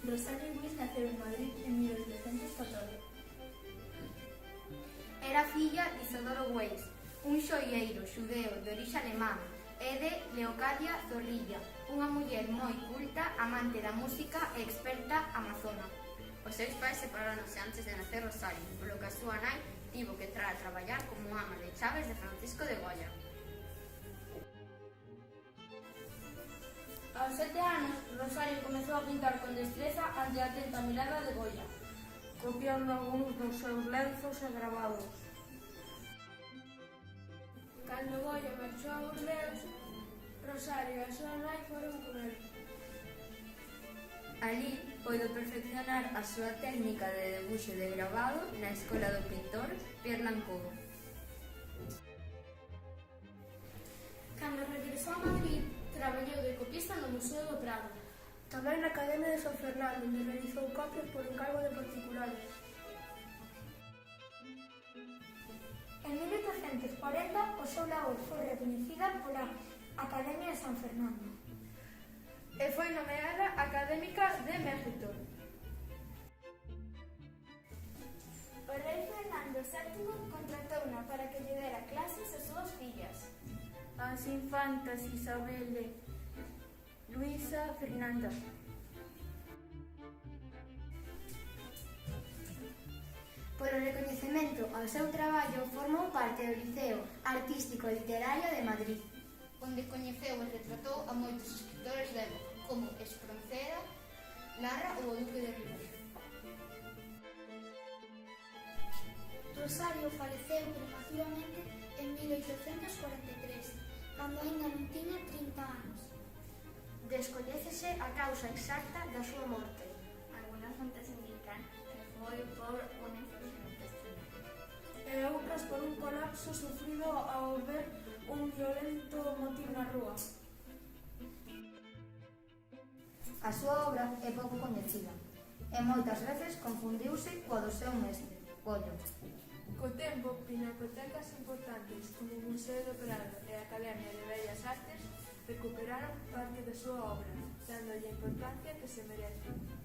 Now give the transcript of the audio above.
Rosario Luis naceu en Madrid en 1814. Era filla de Isidoro Weiss, un xoieiro xudeo de orixe alemán, e de Leocadia Zorrilla, unha muller moi culta, amante da música e experta amazona. Os seus pais separáronse antes de nacer Rosario, polo que a súa nai tivo que entrar a traballar como ama de chaves de Francisco de Goya. Aos 7 anos, Rosario comezou a pintar con destreza ante a atenta mirada de Goya, copiando algúns dos seus lenzos e gravados. Cando Goya marchou a Burdeos, Rosario e a súa nai foron con el. Alí podo perfeccionar a súa técnica de debuxo e de gravado na escola do pintor Pierre Lancourt. Cando regresou a Madrid, traballou de copista no Museo do Prado. Tamén na Academia de San Fernando, onde realizou copias por encargo de particulares. En 1840, o seu labor foi recoñecida pola Academia de San Fernando e foi nomeada académica de mérito. O rei Fernando VII contratouna para que lle dera clases ás súas fillas, as infantas Isabel e Luisa Fernanda. Por o recoñecemento ao seu traballo, formou parte do Liceo Artístico e Literario de Madrid, Onde coñeceu e retratou a moitos escritores da época, como Espronceda, Larra ou o Duque de Rivas. Rosario faleceu prematuramente en 1843, cando aínda non tiña 30 anos. descoñécese a causa exacta da súa morte. Algunas fontes indican que foi por unha infección intestinal. E outras por un colapso sufrido ao ver un violento motín na rúa. A súa obra é pouco coñecida e moitas veces confundiuse coa do seu mestre, Goya. Co tempo, pinacotecas importantes como o Museo do Prado e a Academia de Bellas Artes recuperaron parte da súa obra, dándolle a importancia que se merece.